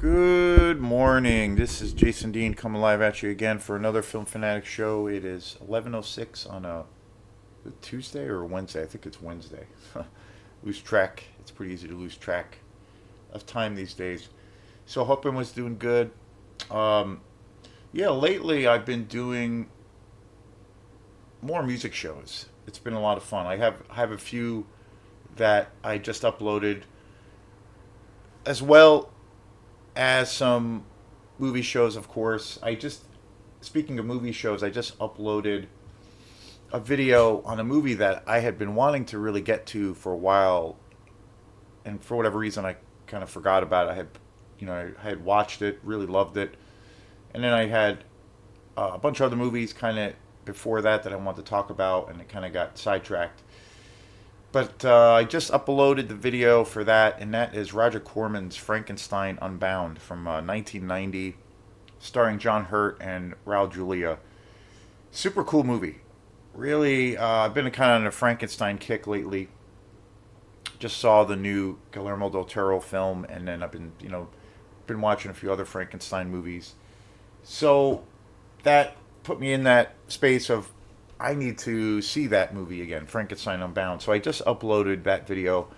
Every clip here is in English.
Good morning. This is Jason Dean coming live at you again for another Film Fanatic show. It is 11:06 on a Tuesday or Wednesday. I think it's Wednesday. Lose track. It's pretty easy to lose track of time these days. So hoping was doing good. Um, yeah, lately I've been doing more music shows. It's been a lot of fun. I have a few that I just uploaded, as well as some movie shows, of course. Speaking of movie shows, I just uploaded a video on a movie that I had been wanting to really get to for a while, and for whatever reason, I kind of forgot about it. I had watched it, really loved it, and then I had a bunch of other movies kind of before that I wanted to talk about, and it kind of got sidetracked. But I just uploaded the video for that, and that is Roger Corman's Frankenstein Unbound from 1990, starring John Hurt and Raul Julia. Super cool movie. Really, I've been kind of on a Frankenstein kick lately. Just saw the new Guillermo del Toro film, and then I've been watching a few other Frankenstein movies. So that put me in that space of I need to see that movie again, Frankenstein Unbound. So I just uploaded that video,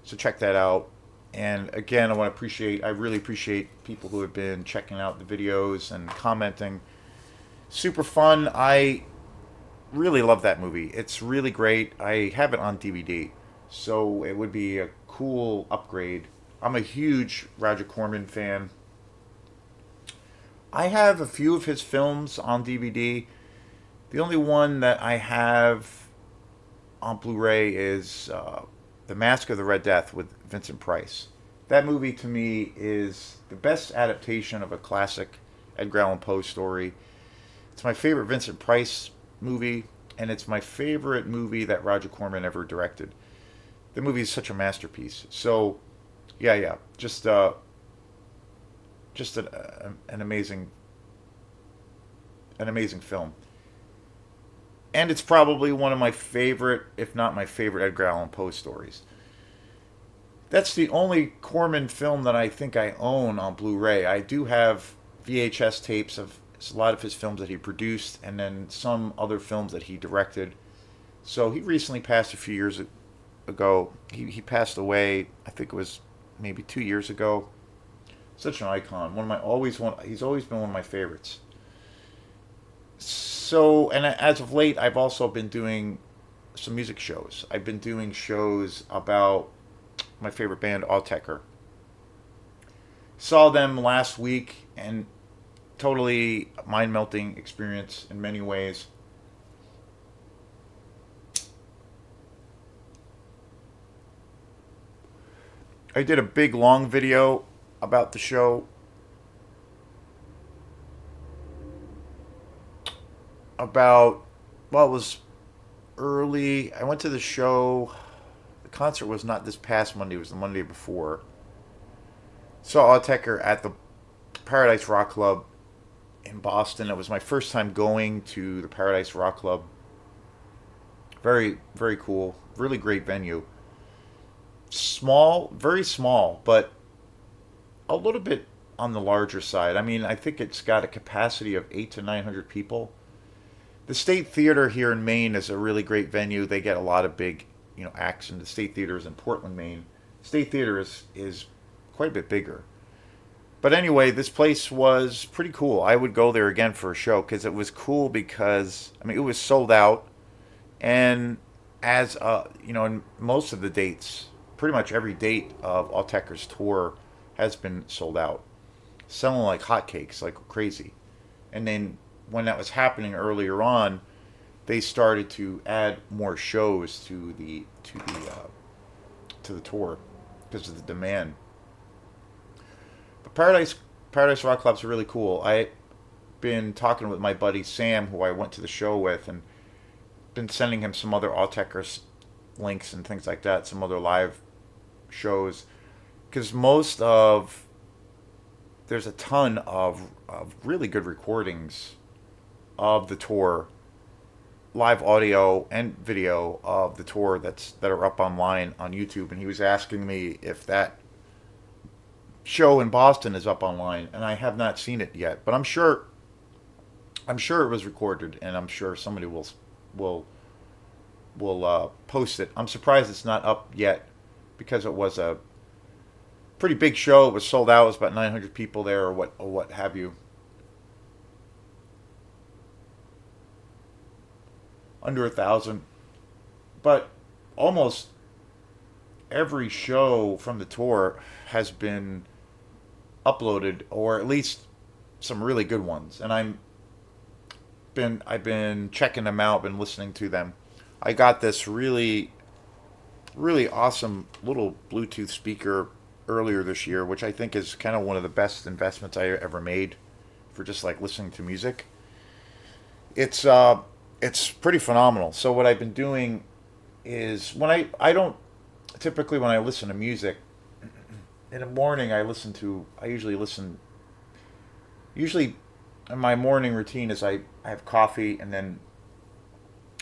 so check that out. And again, I really appreciate people who have been checking out the videos and commenting. Super fun. I really love that movie. It's really great. I have it on DVD, so it would be a cool upgrade. I'm a huge Roger Corman fan. I have a few of his films on DVD. The only one that I have on Blu-ray is The Mask of the Red Death with Vincent Price. That movie to me is the best adaptation of a classic Edgar Allan Poe story. It's my favorite Vincent Price movie, and it's my favorite movie that Roger Corman ever directed. The movie is such a masterpiece. So, yeah, just an amazing film. And it's probably one of my favorite, if not my favorite, Edgar Allan Poe stories. That's the only Corman film that I think I own on Blu-ray. I do have VHS tapes of a lot of his films that he produced, and then some other films that he directed. So he recently passed a few years ago. He passed away, I think it was maybe 2 years ago. Such an icon. He's always been one of my favorites. So, and as of late, I've also been doing some music shows. I've been doing shows about my favorite band, Autechre. Saw them last week, and totally mind melting experience in many ways. I did a big long video about the show, about, well, it was early. I went to the show. The concert was not this past Monday, it was the Monday before. Saw Autechre at the Paradise Rock Club in Boston. It was my first time going to the Paradise Rock Club. Very, very cool. Really great venue. Small, very small, but a little bit on the larger side. I mean, I think it's got a capacity of 8 to 900 people. The State Theater here in Maine is a really great venue. They get a lot of big, acts, and the State Theater is in Portland, Maine. State Theater is quite a bit bigger. But anyway, this place was pretty cool. I would go there again for a show because it was cool because, I mean, it was sold out. And as, in most of the dates, pretty much every date of Autechre's tour has been sold out. Selling like hotcakes, like crazy. And then when that was happening earlier on, they started to add more shows to the tour because of the demand. But Paradise Rock Club's really cool. I've been talking with my buddy Sam, who I went to the show with, and been sending him some other Autechre links and things like that, some other live shows, because there's a ton of really good recordings of the tour, live audio and video of the tour that are up online on YouTube. And he was asking me if that show in Boston is up online, and I have not seen it yet. But I'm sure it was recorded, and I'm sure somebody will post it. I'm surprised it's not up yet because it was a pretty big show. It was sold out. It was about 900 people there, or what have you. Under 1,000, but almost every show from the tour has been uploaded, or at least some really good ones. And I've been checking them out, been listening to them. I got this really awesome little Bluetooth speaker earlier this year, which I think is kind of one of the best investments I ever made for just like listening to music. It's it's pretty phenomenal. So what I've been doing is when I don't typically when I listen to music in the morning I usually listen usually my morning routine is I have coffee and then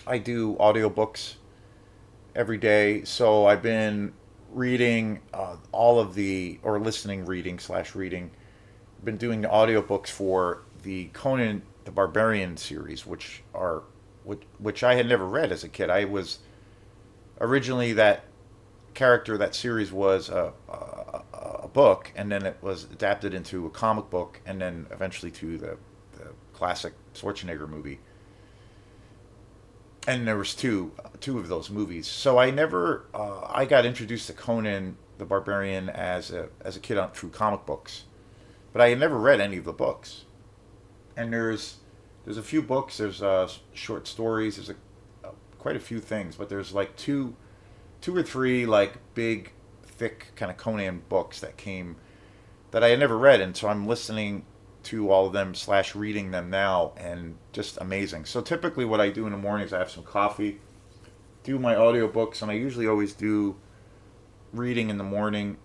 I do audiobooks every day. So I've been reading all of the or listening reading slash reading. Been doing the audiobooks for the Conan the Barbarian series, which I had never read as a kid. I was originally that character. That series was a book, and then it was adapted into a comic book, and then eventually to the classic Schwarzenegger movie. And there was two of those movies. So I never I got introduced to Conan the Barbarian as a kid through comic books, but I had never read any of the books. And there's a few books. There's short stories. There's quite a few things, but there's like two or three like big, thick kind of Conan books that I had never read, and so I'm listening to all of them slash reading them now, and just amazing. So typically, what I do in the morning is I have some coffee, do my audiobooks, and I usually always do reading in the morning.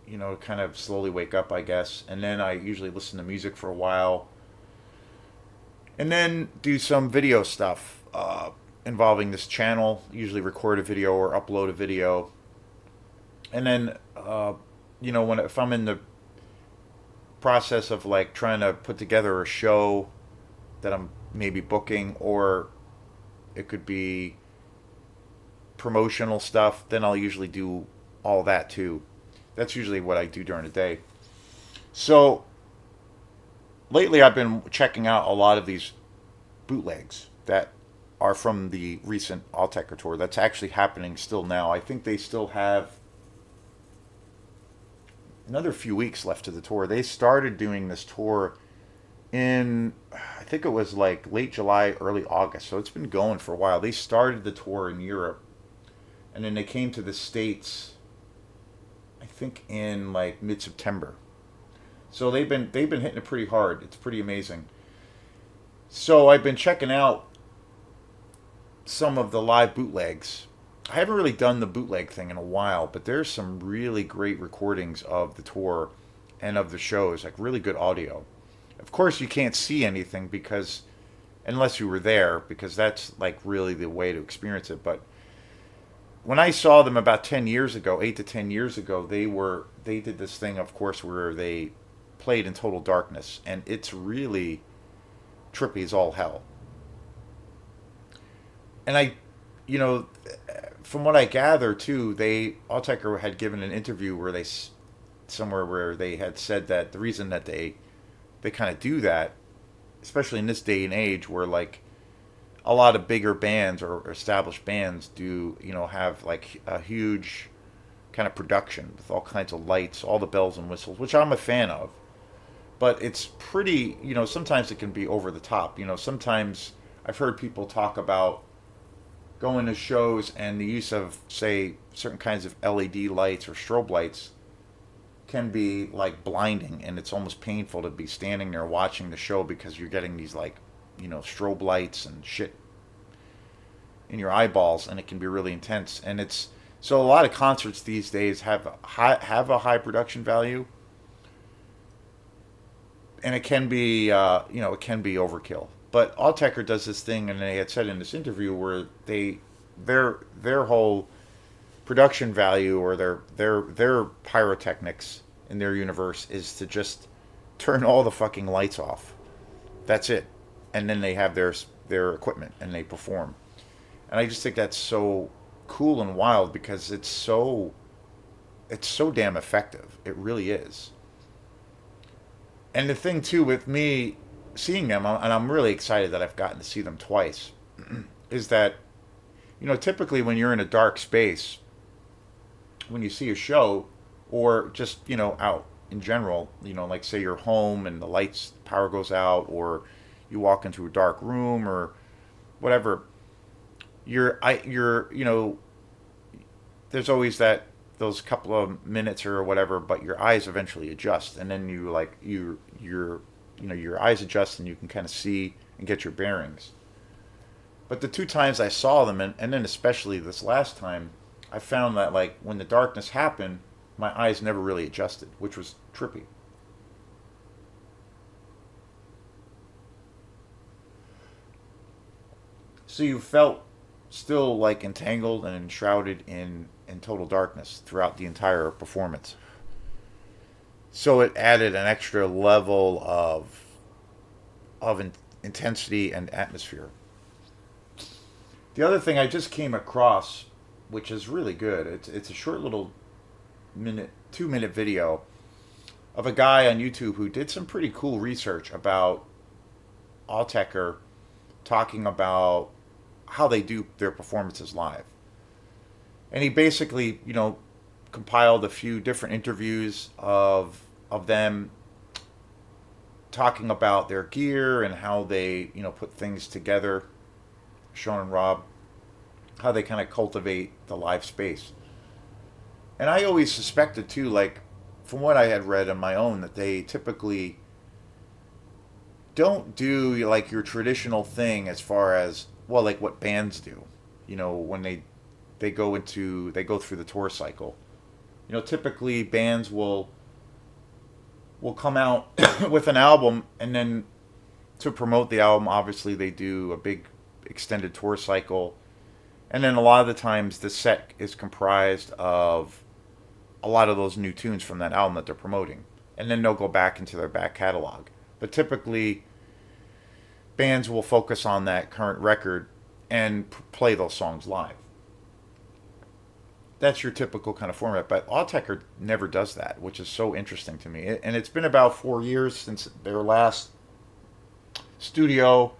You know, kind of slowly wake up, I guess, and then I usually listen to music for a while, and then do some video stuff involving this channel. Usually record a video or upload a video, and then when if I'm in the process of like trying to put together a show that I'm maybe booking, or it could be promotional stuff, then I'll usually do all that too. That's usually what I do during the day. So lately I've been checking out a lot of these bootlegs that are from the recent Autechre tour that's actually happening still now. I think they still have another few weeks left to the tour. They started doing this tour in, I think it was like late July, early August. So it's been going for a while. They started the tour in Europe, and then they came to the States, I think in like mid-September. So they've been hitting it pretty hard. It's pretty amazing. So I've been checking out some of the live bootlegs. I haven't really done the bootleg thing in a while, but there's some really great recordings of the tour and of the shows, like really good audio. Of course, you can't see anything because unless you were there, because that's like really the way to experience it. But when I saw them about 10 years ago, 8 to 10 years ago, they did this thing, of course, where they played in total darkness, and it's really trippy as all hell. And you know, from what I gather too, Autechre had given an interview where somewhere where they had said that the reason that they kind of do that, especially in this day and age, where like a lot of bigger bands or established bands do, have like a huge kind of production with all kinds of lights, all the bells and whistles, which I'm a fan of. But it's pretty, sometimes it can be over the top. Sometimes I've heard people talk about going to shows and the use of, say, certain kinds of LED lights or strobe lights can be like blinding, and it's almost painful to be standing there watching the show because you're getting these like, strobe lights and shit in your eyeballs, and it can be really intense. And it's so a lot of concerts these days have a high production value, and it can be it can be overkill. But Autechre does this thing, and they had said in this interview where their whole production value or their pyrotechnics in their universe is to just turn all the fucking lights off. That's it. And then they have their equipment and they perform. And I just think that's so cool and wild because it's so damn effective. It really is. And the thing too with me seeing them, and I'm really excited that I've gotten to see them twice, is that typically when you're in a dark space, when you see a show, or just out in general, like say you're home and the lights power goes out, or you walk into a dark room or whatever, you're there's always those couple of minutes or whatever, but your eyes eventually adjust, and then your eyes adjust and you can kind of see and get your bearings. But the two times I saw them, and then especially this last time, I found that like when the darkness happened, my eyes never really adjusted, which was trippy. So you felt still like entangled and enshrouded in total darkness throughout the entire performance. So it added an extra level of intensity and atmosphere. The other thing I just came across, which is really good, it's a short little 2 minute video of a guy on YouTube who did some pretty cool research about Autechre, talking about how they do their performances live. And he basically, compiled a few different interviews of them talking about their gear and how they, put things together. Sean and Rob, how they kind of cultivate the live space. And I always suspected too, like from what I had read on my own, that they typically don't do like your traditional thing as far as, well, like what bands do. When they go through the tour cycle. Typically bands will come out with an album, and then to promote the album, obviously they do a big extended tour cycle. And then a lot of the times the set is comprised of a lot of those new tunes from that album that they're promoting. And then they'll go back into their back catalog. But typically bands will focus on that current record and play those songs live. That's your typical kind of format. But Autechre never does that, which is so interesting to me. And it's been about 4 years since their last studio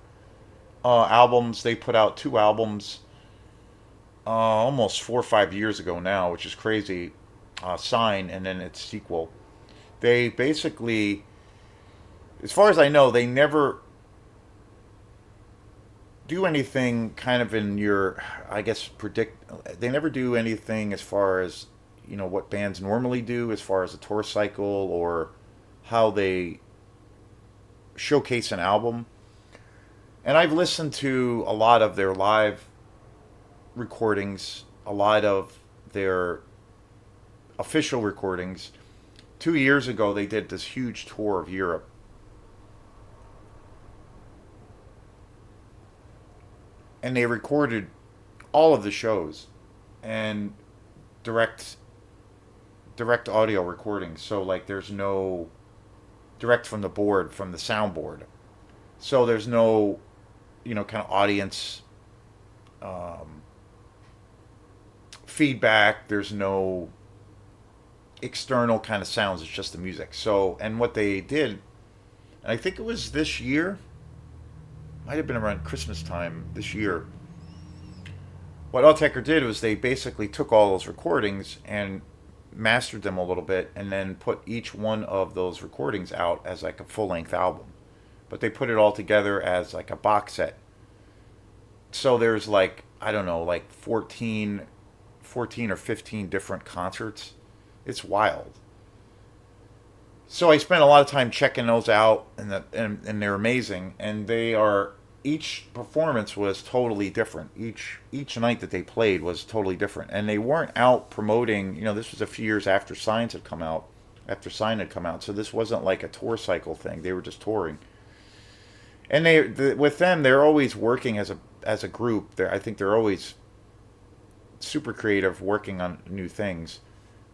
albums. They put out 2 albums almost 4 or 5 years ago now, which is crazy. Sign, and then its sequel. They basically, as far as I know, they never do anything kind of in your, I guess, they never do anything as far as, what bands normally do as far as a tour cycle or how they showcase an album. And I've listened to a lot of their live recordings, a lot of their official recordings. 2 years ago, they did this huge tour of Europe. And they recorded all of the shows and direct audio recordings. So like there's no direct from the board, from the soundboard. So there's no, kind of audience feedback. There's no external kind of sounds. It's just the music. So, and what they did, and I think it was this year, might have been around Christmas time this year. What Autechre did was they basically took all those recordings and mastered them a little bit, and then put each one of those recordings out as like a full-length album. But they put it all together as like a box set. So there's like, I don't know, like 14 or 15 different concerts. It's wild. So I spent a lot of time checking those out, and they're amazing. And each performance was totally different. Each night that they played was totally different. And they weren't out promoting. This was a few years after Sign had come out. So this wasn't like a tour cycle thing. They were just touring. And with them, they're always working as a group. I think they're always super creative, working on new things.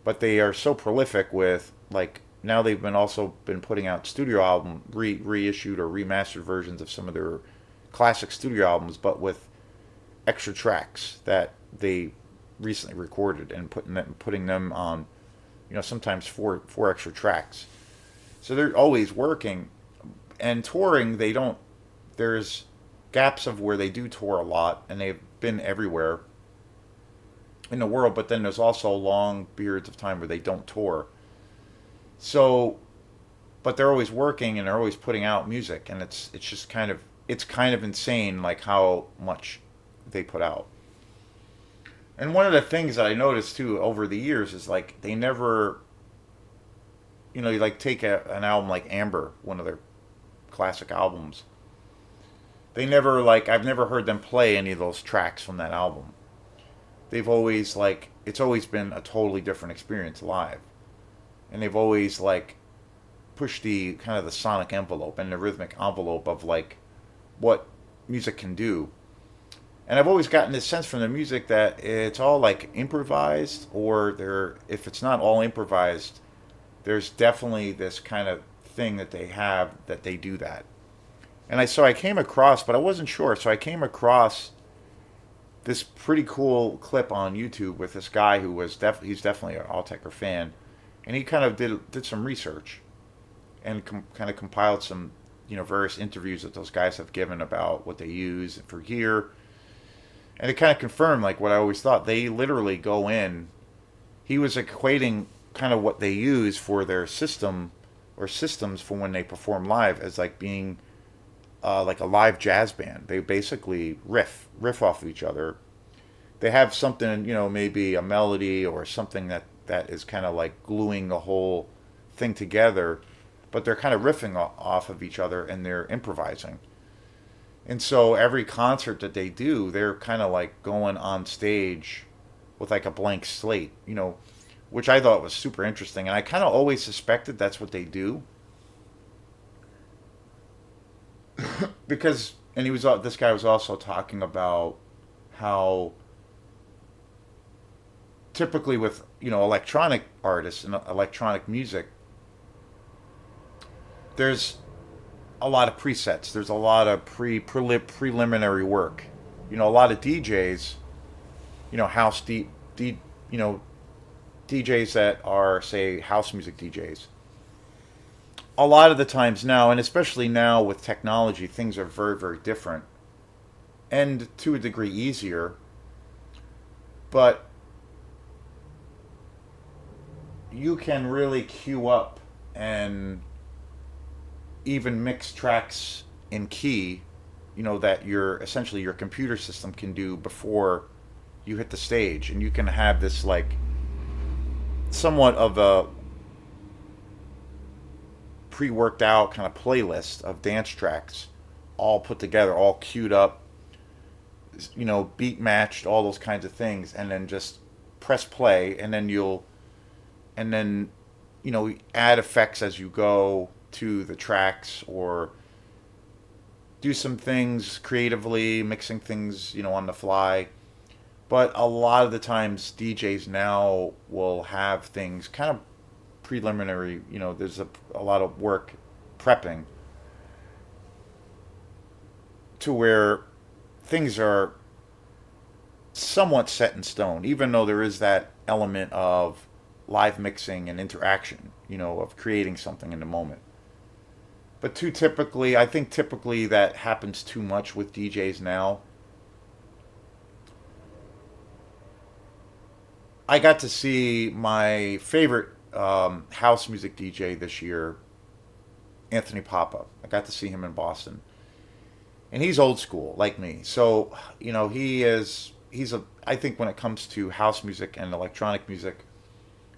But they are so prolific with like now they've been also been putting out studio album reissued or remastered versions of some of their classic studio albums, but with extra tracks that they recently recorded and putting them on, sometimes four extra tracks. So they're always working and touring. They don't. There's gaps of where they do tour a lot, and they've been everywhere in the world. But then there's also long periods of time where they don't tour. So, but they're always working and they're always putting out music, and it's just kind of insane, like how much they put out. And one of the things that I noticed too over the years is like they never, you like take an album like Amber, one of their classic albums. They never like I've never heard them play any of those tracks from that album. They've always like it's always been a totally different experience live, and they've always like pushed the kind of the sonic envelope and the rhythmic envelope of like what music can do. And I've always gotten this sense from the music that it's all like improvised, or if it's not all improvised, there's definitely this kind of thing that they have that they do that. And I came across, but I wasn't sure. So I came across this pretty cool clip on YouTube with this guy who was he's definitely an Autechre fan, and he kind of did some research and kind of compiled some various interviews that those guys have given about what they use for gear, and it kind of confirmed like what I always thought. They literally go in. He was equating kind of what they use for their system or systems for when they perform live as like being like a live jazz band. They basically riff off of each other. They have something, maybe a melody or something that is kind of like gluing the whole thing together, but they're kind of riffing off of each other and they're improvising. And so every concert that they do, they're kind of like going on stage with like a blank slate, which I thought was super interesting. And I kind of always suspected that's what they do. Because, and this guy was also talking about how typically with, electronic artists and electronic music, there's a lot of presets. There's a lot of preliminary work. A lot of DJs, house DJs that are, say, house music DJs. A lot of the times now, and especially now with technology, things are very, very different. And to a degree easier. But you can really queue up and even mix tracks in key, that your computer system can do before you hit the stage, and you can have this like somewhat of a pre-worked out kind of playlist of dance tracks all put together, all queued up, beat matched, all those kinds of things, and then just press play, and then add effects as you go to the tracks, or do some things creatively, mixing things, on the fly. But a lot of the times DJs now will have things kind of preliminary, there's a lot of work prepping to where things are somewhat set in stone, even though there is that element of live mixing and interaction, of creating something in the moment. But I think typically that happens too much with DJs now. I got to see my favorite house music DJ this year, Anthony Papa. I got to see him in Boston. And he's old school, like me. So, I think when it comes to house music and electronic music,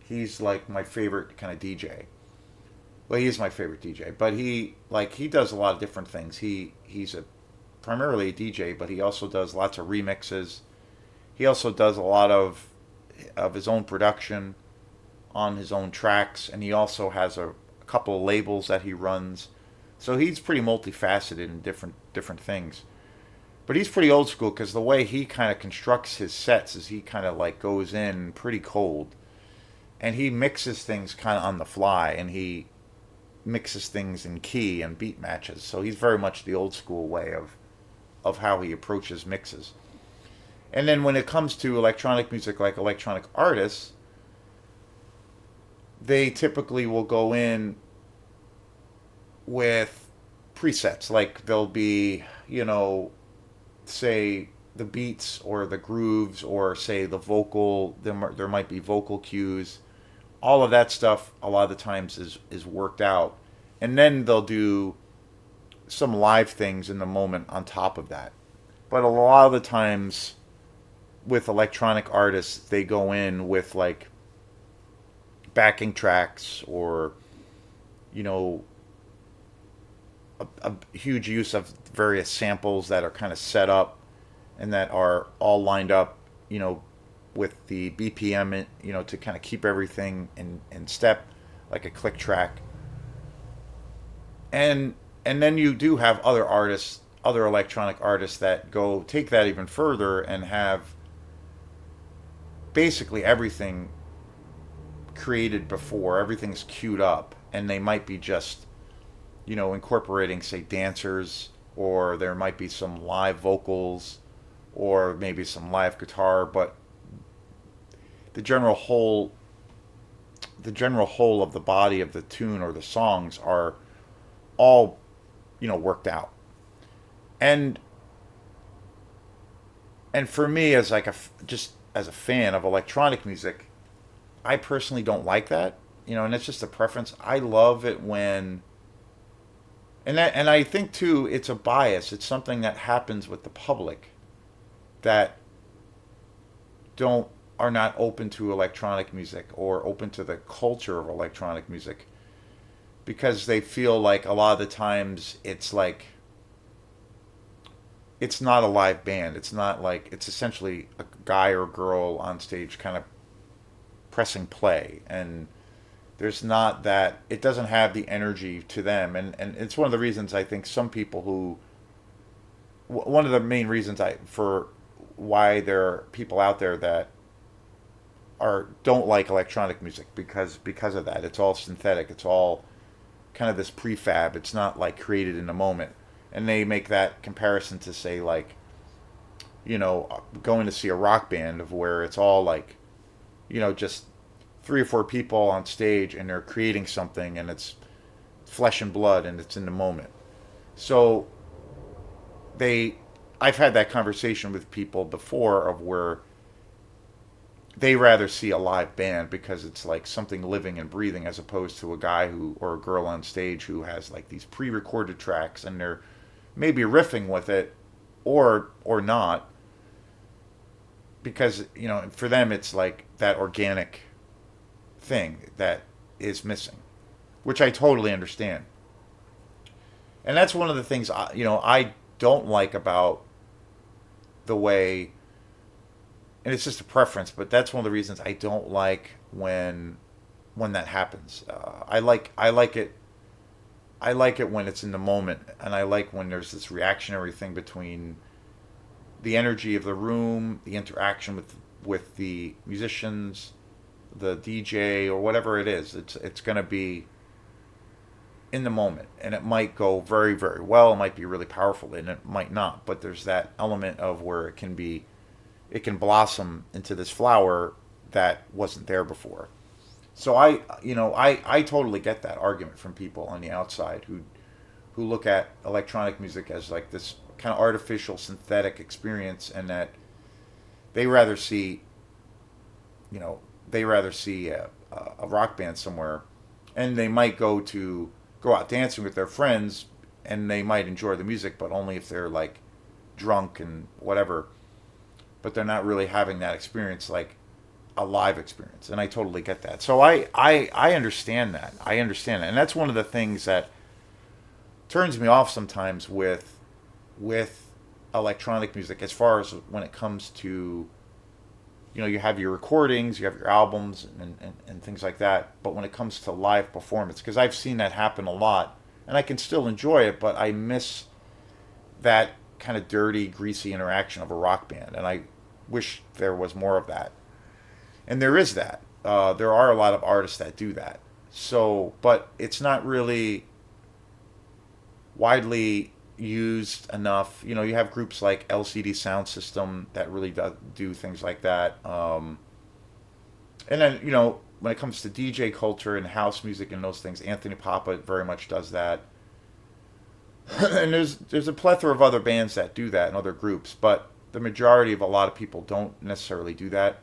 he's like my favorite kind of DJ. Well, he is my favorite DJ, but he does a lot of different things. He's primarily a DJ, but he also does lots of remixes. He also does a lot of his own production on his own tracks, and he also has a couple of labels that he runs. So he's pretty multifaceted in different things. But he's pretty old school because the way he kind of constructs his sets is he kind of like goes in pretty cold. and he mixes things kind of on the fly, and he mixes things in key and beat matches. So he's very much the old school way of how he approaches mixes. And then when it comes to electronic music, like electronic artists, they typically will go in with presets. Like they'll be, say the beats or the grooves, or say the vocal, there might be vocal cues. All of that stuff a lot of the times is worked out. And then they'll do some live things in the moment on top of that. But a lot of the times with electronic artists, they go in with like backing tracks, or you know a huge use of various samples that are kind of set up and that are all lined up, with the BPM, to kind of keep everything in step, like a click track. And then you do have other artists, other electronic artists that go take that even further and have basically everything created before, everything's queued up, and they might be just, incorporating, say, dancers, or there might be some live vocals, or maybe some live guitar, but the general whole the general whole of the body of the tune or the songs are all, worked out. And and for me, as like just as a fan of electronic music, I personally don't like that. And it's just a preference. I love it when, and I think too, it's a bias. It's something that happens with the public that don't are not open to electronic music or open to the culture of electronic music, because they feel like a lot of the times it's like it's not a live band. It's not like it's essentially a guy or girl on stage kind of pressing play, and there's not that, it doesn't have the energy to them. And it's one of the reasons I think some people who, one of the main reasons I for why there are people out there that are don't like electronic music, because of that. It's all synthetic. It's all kind of this prefab. It's not like created in a moment. And they make that comparison to, say, like, going to see a rock band, of where it's all like, just three or four people on stage, and they're creating something, and it's flesh and blood, and it's in the moment. So they I've had that conversation with people before, of where they rather see a live band because it's like something living and breathing, as opposed to a guy who or a girl on stage who has like these pre-recorded tracks, and they're maybe riffing with it, or not, because for them it's like that organic thing that is missing, which I totally understand. And that's one of the things I don't like about the way, and it's just a preference, but that's one of the reasons I don't like when that happens. I like it when it's in the moment, and I like when there's this reactionary thing between the energy of the room, the interaction with the musicians, the DJ, or whatever it is. It's going to be in the moment, and it might go very, very well. It might be really powerful, and it might not. But there's that element of where it can blossom into this flower that wasn't there before. So I totally get that argument from people on the outside who look at electronic music as like this kind of artificial synthetic experience, and that they rather see you know they rather see a rock band somewhere, and they might go out dancing with their friends, and they might enjoy the music, but only if they're like drunk and whatever. But they're not really having that experience, like a live experience, and I totally get that. So I understand that. I understand that, and that's one of the things that turns me off sometimes with electronic music, as far as when it comes to, you have your recordings, you have your albums, and things like that. But when it comes to live performance, because I've seen that happen a lot, and I can still enjoy it, but I miss that kind of dirty, greasy interaction of a rock band, and I wish there was more of that. And there is that. there are a lot of artists that do that. So, but it's not really widely used enough. You know, you have groups like LCD Sound System that really do things like that. And then, you know, when it comes to DJ culture and house music and those things, Anthony Papa very much does that. And there's a plethora of other bands that do that and other groups, but the majority of a lot of people don't necessarily do that.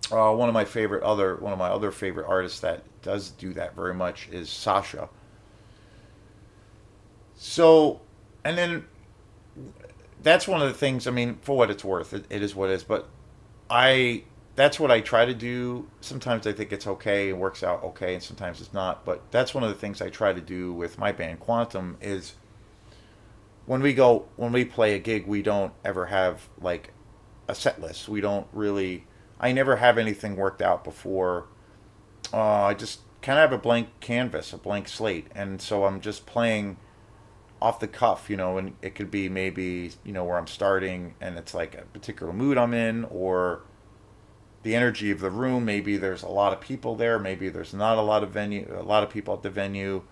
One of my other favorite artists that does do that very much is Sasha. So, and then that's one of the things. I mean, for what it's worth, it is what it is. But I that's what I try to do. Sometimes I think it's okay, it works out okay, and sometimes it's not. But that's one of the things I try to do with my band Quantum is when we play a gig, we don't ever have like a set list. We don't really. I never have anything worked out before. I just kind of have a blank canvas, a blank slate, and so I'm just playing off the cuff, you know, and it could be maybe, you know, where I'm starting and it's like a particular mood I'm in or the energy of the room. Maybe there's a lot of people there. Maybe there's not a lot of people at the venue.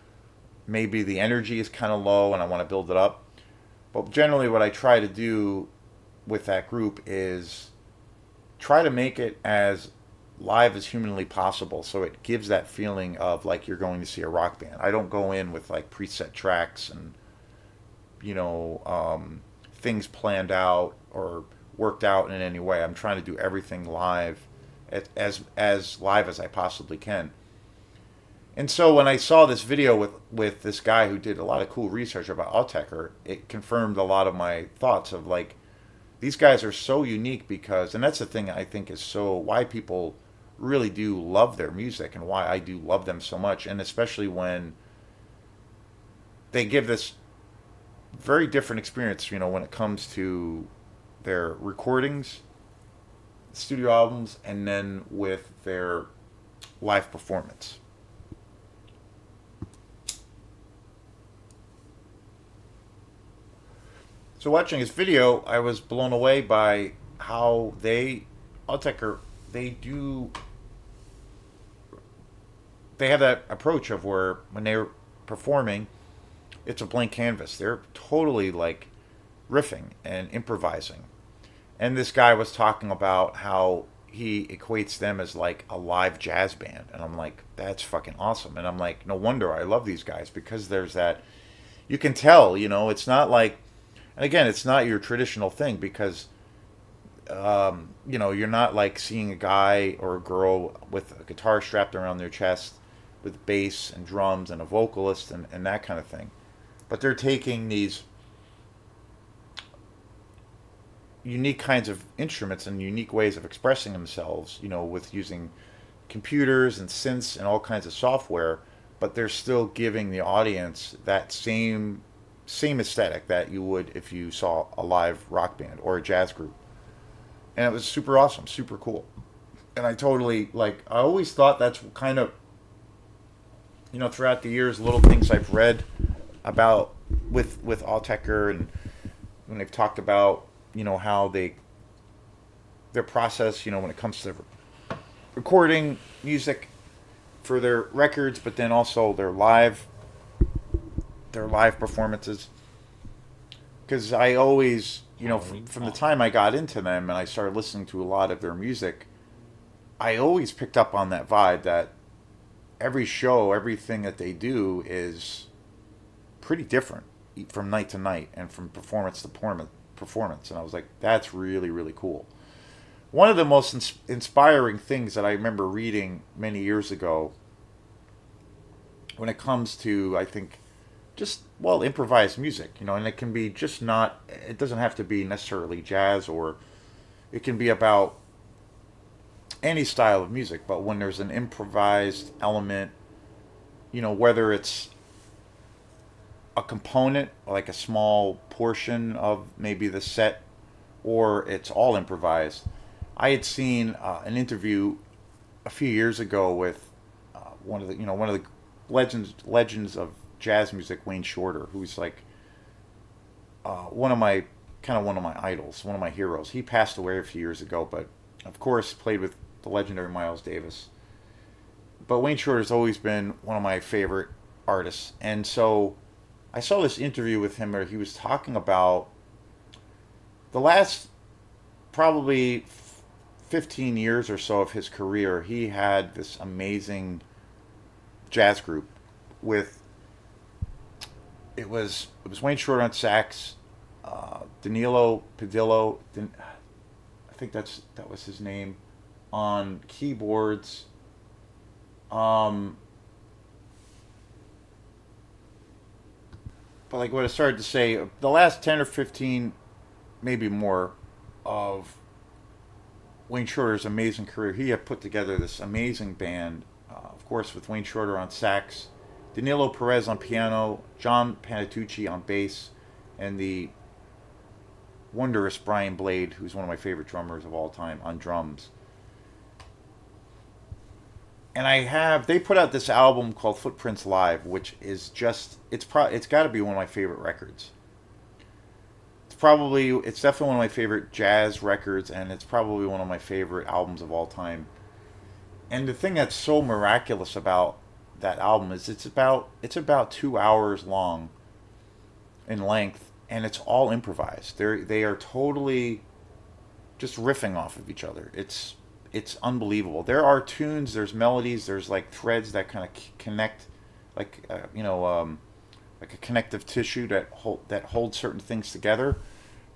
Maybe the energy is kind of low and I want to build it up. But generally, what I try to do with that group is try to make it as live as humanly possible so it gives that feeling of like you're going to see a rock band. I don't go in with like preset tracks and you know things planned out or worked out in any way. I'm trying to do everything live as live as I possibly can. And so when I saw this video with this guy who did a lot of cool research about Autechre, it confirmed a lot of my thoughts of like these guys are so unique because, and that's the thing I think is so why people really do love their music and why I do love them so much, and especially when they give this very different experience, you know, when it comes to their recordings, studio albums, and then with their live performance. So watching this video, I was blown away by how Autechre, they do, they have that approach of where when they're performing, it's a blank canvas. They're totally like riffing and improvising. And this guy was talking about how he equates them as like a live jazz band. And I'm like, that's fucking awesome. And I'm like, no wonder I love these guys because there's that, you can tell, you know, it's not like, and again, it's not your traditional thing because, you know, you're not like seeing a guy or a girl with a guitar strapped around their chest with bass and drums and a vocalist and that kind of thing. But they're taking these unique kinds of instruments and unique ways of expressing themselves, you know, with using computers and synths and all kinds of software, but they're still giving the audience that same aesthetic that you would if you saw a live rock band or a jazz group. And it was super awesome, super cool. And I totally like I always thought that's kind of, you know, throughout the years little things I've read about with Autechre and when they've talked about, you know, how their process, you know, when it comes to recording music for their records, but then also their live performances. Because I always, you know, from the time I got into them and I started listening to a lot of their music, I always picked up on that vibe that every show, everything that they do is pretty different from night to night and from performance to performance. And I was like, that's really, really cool. One of the most inspiring things that I remember reading many years ago when it comes to, I think, just, well, improvised music, you know, and it can be just not, it doesn't have to be necessarily jazz or it can be about any style of music, but when there's an improvised element, you know, whether it's a component, like a small portion of maybe the set, or it's all improvised. I had seen an interview a few years ago with one of the legends of jazz music, Wayne Shorter, who's like one of my idols, one of my heroes. He passed away a few years ago, but of course played with the legendary Miles Davis. But Wayne Shorter's always been one of my favorite artists. And so I saw this interview with him where he was talking about the last probably 15 years or so of his career. He had this amazing jazz group with it was Wayne Shorter on sax, Danilo Padillo, I think that was his name, on keyboards. Um, but like what I started to say, the last 10 or 15, maybe more, of Wayne Shorter's amazing career, he had put together this amazing band, of course, with Wayne Shorter on sax, Danilo Perez on piano, John Panatucci on bass, and the wondrous Brian Blade, who's one of my favorite drummers of all time, on drums. And they put out this album called Footprints Live, which is just it's got to be one of my favorite records. It's definitely one of my favorite jazz records, and it's probably one of my favorite albums of all time. And the thing that's so miraculous about that album is it's about 2 hours long in length, and it's all improvised. They are totally just riffing off of each other. It's unbelievable. There are tunes, there's melodies, there's like threads that kind of connect, like like a connective tissue that holds certain things together.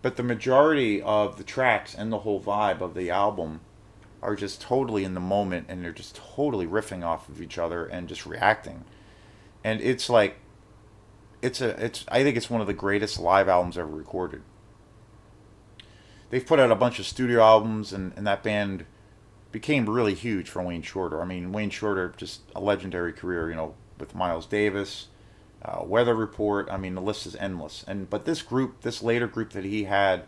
But the majority of the tracks and the whole vibe of the album are just totally in the moment, and they're just totally riffing off of each other and just reacting. And it's like it's I think it's one of the greatest live albums ever recorded. They've put out a bunch of studio albums, and that band became really huge for Wayne Shorter. I mean, Wayne Shorter, just a legendary career, with Miles Davis, Weather Report. I mean, the list is endless. But this later group that he had,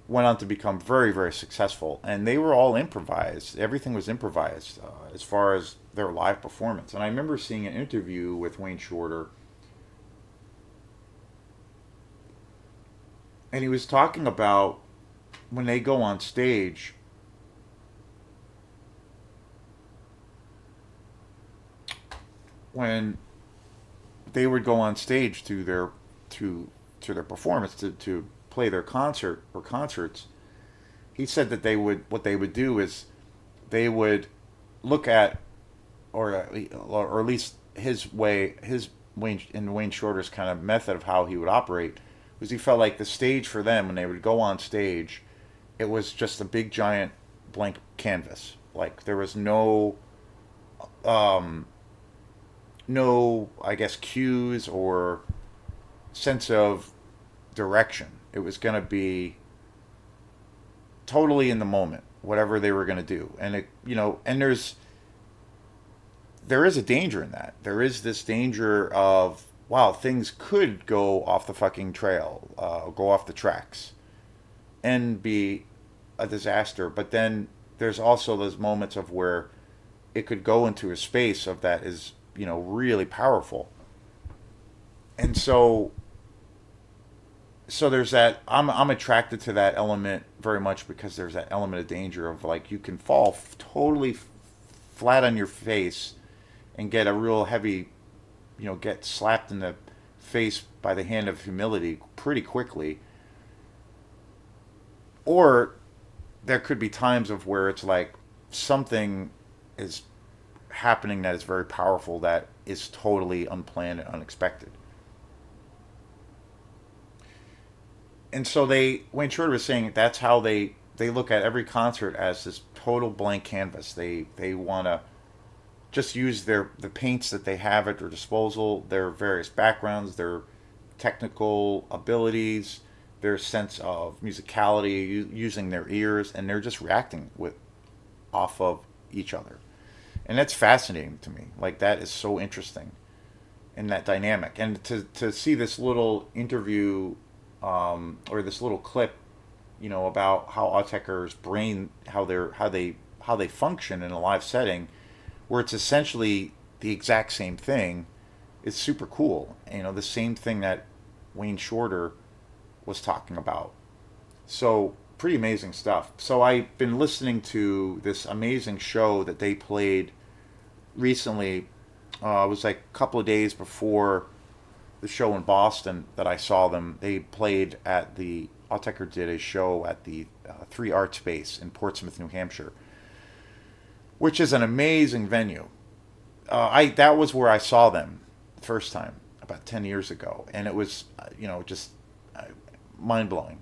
went on to become very, very successful, and they were all improvised. Everything was improvised as far as their live performance. And I remember seeing an interview with Wayne Shorter, and he was talking about when they go on stage. When they would go on stage to their performance, to play their concert or concerts, he said that what they would do is they would look at, or at least Wayne Shorter's kind of method of how he would operate was he felt like the stage for them, when they would go on stage, it was just a big giant blank canvas. Like there was um, no, I guess, cues or sense of direction. It was going to be totally in the moment, whatever they were going to do. And and there is a danger in that. There is this danger of, wow, things could go off the fucking trail, go off the tracks, and be a disaster. But then there's also those moments of where it could go into a space of that is, really powerful. And so there's that. I'm attracted to that element very much because there's that element of danger of, like, you can fall totally flat on your face and get a real heavy, get slapped in the face by the hand of humility pretty quickly. Or there could be times of where it's like something is happening that is very powerful, that is totally unplanned and unexpected. And so Wayne Shorter was saying that's how they look at every concert, as this total blank canvas. They want to just use the paints that they have at their disposal, their various backgrounds, their technical abilities, their sense of musicality, using their ears, and they're just reacting with off of each other. And that's fascinating to me. Like, that is so interesting in that dynamic. And to see this little interview, or this little clip, about how Autechre's brain, how they function in a live setting, where it's essentially the exact same thing, is super cool. The same thing that Wayne Shorter was talking about. So pretty amazing stuff. So I've been listening to this amazing show that they played recently. It was like a couple of days before the show in Boston that I saw them. They played at the Autechre did a show at the Three Art Space in Portsmouth, New Hampshire, which is an amazing venue. I That was where I saw them the first time about 10 years ago, and it was just mind blowing.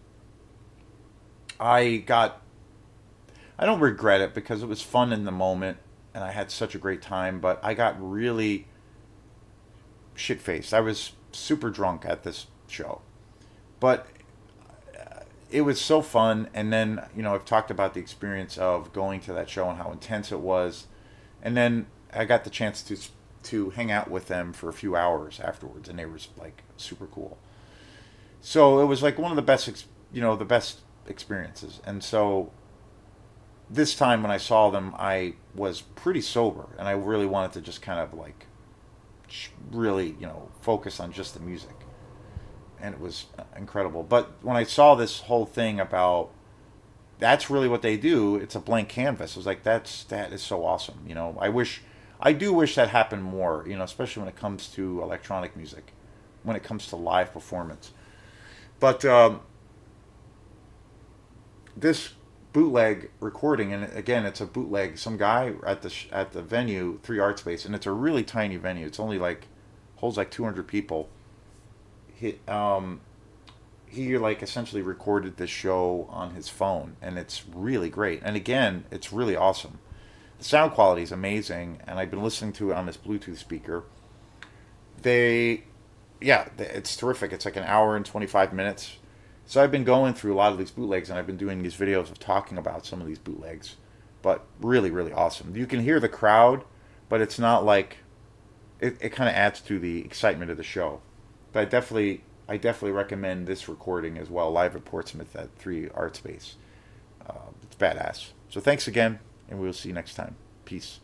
I got I don't regret it because it was fun in the moment and I had such a great time, but I got really shit faced. I was super drunk at this show, but it was so fun. And then, I've talked about the experience of going to that show and how intense it was. And then I got the chance to hang out with them for a few hours afterwards, and they were like super cool. So it was like one of the the best experiences. And so this time when I saw them, I was pretty sober, and I really wanted to just kind of like really, focus on just the music, and it was incredible. But when I saw this whole thing about that's really what they do, it's a blank canvas. I was like, that is so awesome. I do wish that happened more. Especially when it comes to electronic music, when it comes to live performance. But this bootleg recording, and again, it's a bootleg. Some guy at the venue, Three Art Space, and it's a really tiny venue. It's only like holds like 200 people. He like essentially recorded this show on his phone, and it's really great. And again, it's really awesome. The sound quality is amazing, and I've been listening to it on this Bluetooth speaker. They, yeah, it's terrific. It's like an hour and 25 minutes. So I've been going through a lot of these bootlegs, and I've been doing these videos of talking about some of these bootlegs. But really, really awesome. You can hear the crowd, but it's not like it kind of adds to the excitement of the show. But I definitely recommend this recording as well, live at Portsmouth at Three Art Space. It's badass. So thanks again, and we'll see you next time. Peace.